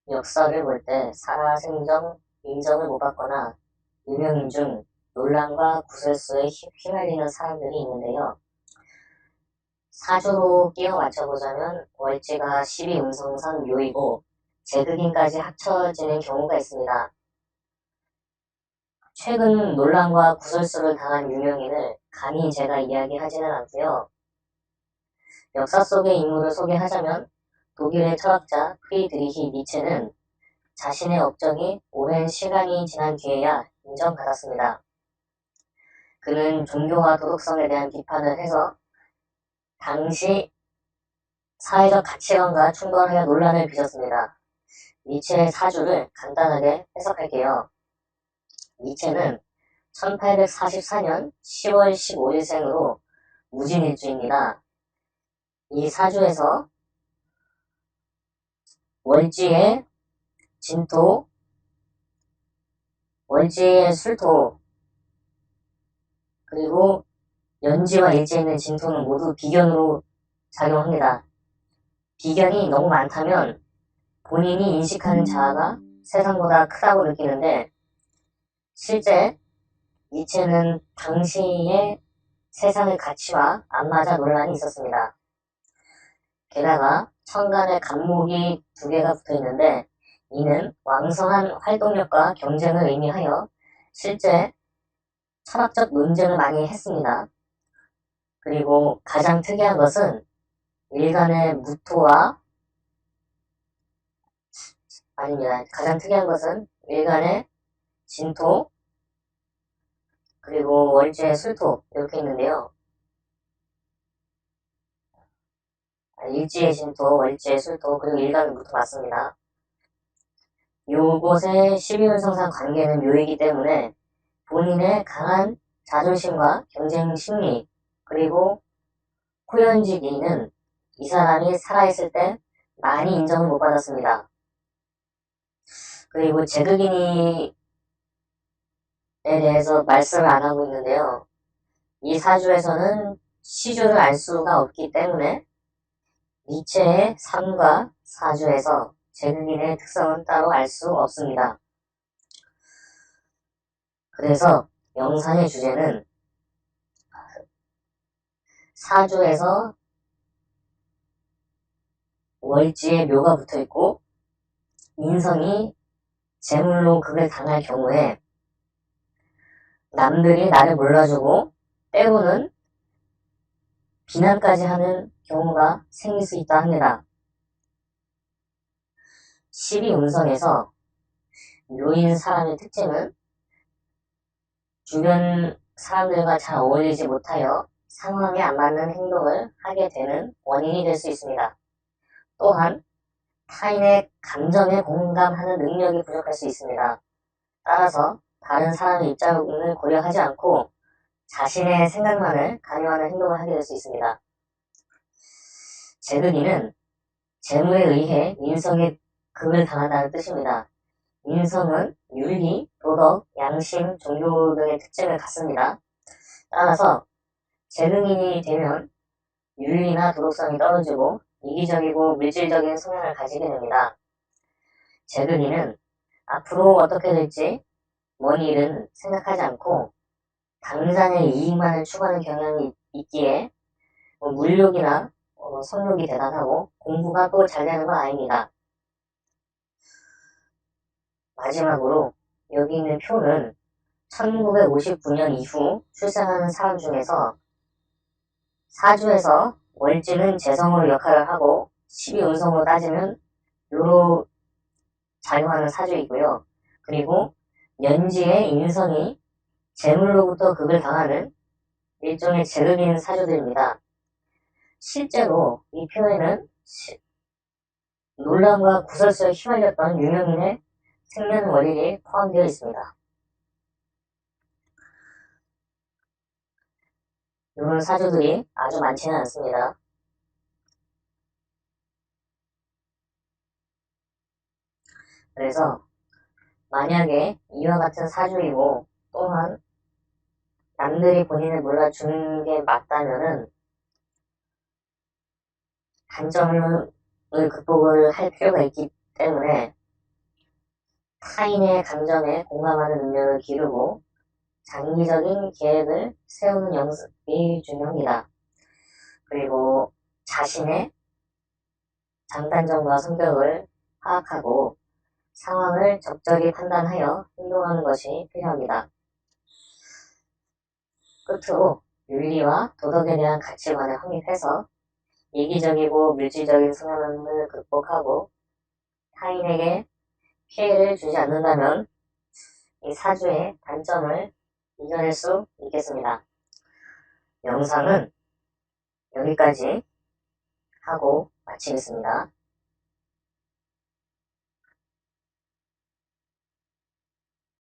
역사를 볼 때 살아생전 인정을 못 받거나 유명인 중 논란과 구설수에 휘말리는 사람들이 있는데요. 사주로 끼워 맞춰보자면 월지가 12운성상 묘이고 제극인까지 합쳐지는 경우가 있습니다. 최근 논란과 구설수를 당한 유명인을 감히 제가 이야기하지는 않고요. 역사 속의 인물을 소개하자면 독일의 철학자 프리드리히 니체는 자신의 업적이 오랜 시간이 지난 뒤에야 인정받았습니다. 그는 종교와 도덕성에 대한 비판을 해서 당시 사회적 가치관과 충돌하여 논란을 빚었습니다. 니체의 사주를 간단하게 해석할게요. 니체는 1844년 10월 15일생으로 무진일주입니다. 이 사주에서 월지의 진토, 월지의 술토, 그리고 연지와 일지에 있는 진토는 모두 비견으로 작용합니다. 비견이 너무 많다면 본인이 인식하는 자아가 세상보다 크다고 느끼는데 실제 니체는 당시의 세상의 가치와 안 맞아 논란이 있었습니다. 게다가 천간에 간목이 2개가 붙어있는데 이는 왕성한 활동력과 경쟁을 의미하여 실제 철학적 논쟁을 많이 했습니다. 그리고 가장 특이한 것은 일간의 무토와 아닙니다. 가장 특이한 것은 일간의 진토 그리고 월지의 술토 이렇게 있는데요. 일지의 진토, 월지의 술토 그리고 일간의 무토 맞습니다. 요것의 12운성상 관계는 묘이기 때문에 본인의 강한 자존심과 경쟁 심리 그리고 호연지기는 이 사람이 살아있을 때 많이 인정을 못 받았습니다. 그리고 제극인이에 대해서 말씀을 안 하고 있는데요. 이 사주에서는 시주를 알 수가 없기 때문에 니체의 삶과 사주에서 제극인의 특성은 따로 알 수 없습니다. 그래서 영상의 주제는 사주에서 월지에 묘가 붙어있고 인성이 재물로 극을 당할 경우에 남들이 나를 몰라주고 때로는 비난까지 하는 경우가 생길 수 있다 합니다. 12운성에서 묘인 사람의 특징은 주변 사람들과 잘 어울리지 못하여 상황에 안 맞는 행동을 하게 되는 원인이 될 수 있습니다. 또한 타인의 감정에 공감하는 능력이 부족할 수 있습니다. 따라서 다른 사람의 입장을 고려하지 않고 자신의 생각만을 강요하는 행동을 하게 될 수 있습니다. 제극인은 재물에 의해 인성의 극을 당한다는 뜻입니다. 인성은 윤리, 도덕, 양심, 종교 등의 특징을 갖습니다. 따라서 제극인이 되면 윤리나 도덕성이 떨어지고 이기적이고 물질적인 성향을 가지게 됩니다. 제극인은 앞으로 어떻게 될지 먼 일은 생각하지 않고 당장의 이익만을 추구하는 경향이 있기에 물욕이나 성욕이 대단하고 공부가 또 잘 되는 건 아닙니다. 마지막으로 여기 있는 표는 1959년 이후 출생하는 사람 중에서 사주에서 월지는 재성으로 역할을 하고 12운성으로 따지면 요로 작용하는 사주이고요. 그리고 연지의 인성이 재물로부터 극을 당하는 일종의 제극인 사주들입니다. 실제로 이 표에는 논란과 구설수에 휘말렸던 유명인의 생년월일이 포함되어 있습니다. 이런 사주들이 아주 많지는 않습니다. 그래서 만약에 이와 같은 사주이고 또한 남들이 본인을 몰라주는 게 맞다면은 단점을 극복을 할 필요가 있기 때문에 타인의 감정에 공감하는 능력을 기르고 장기적인 계획을 세우는 연습이 중요합니다. 그리고 자신의 장단점과 성격을 파악하고 상황을 적절히 판단하여 행동하는 것이 필요합니다. 끝으로 윤리와 도덕에 대한 가치관을 확립해서 이기적이고 물질적인 성향을 극복하고 타인에게 피해를 주지 않는다면 이 사주의 단점을 이겨낼 수 있겠습니다. 영상은 여기까지 하고 마치겠습니다.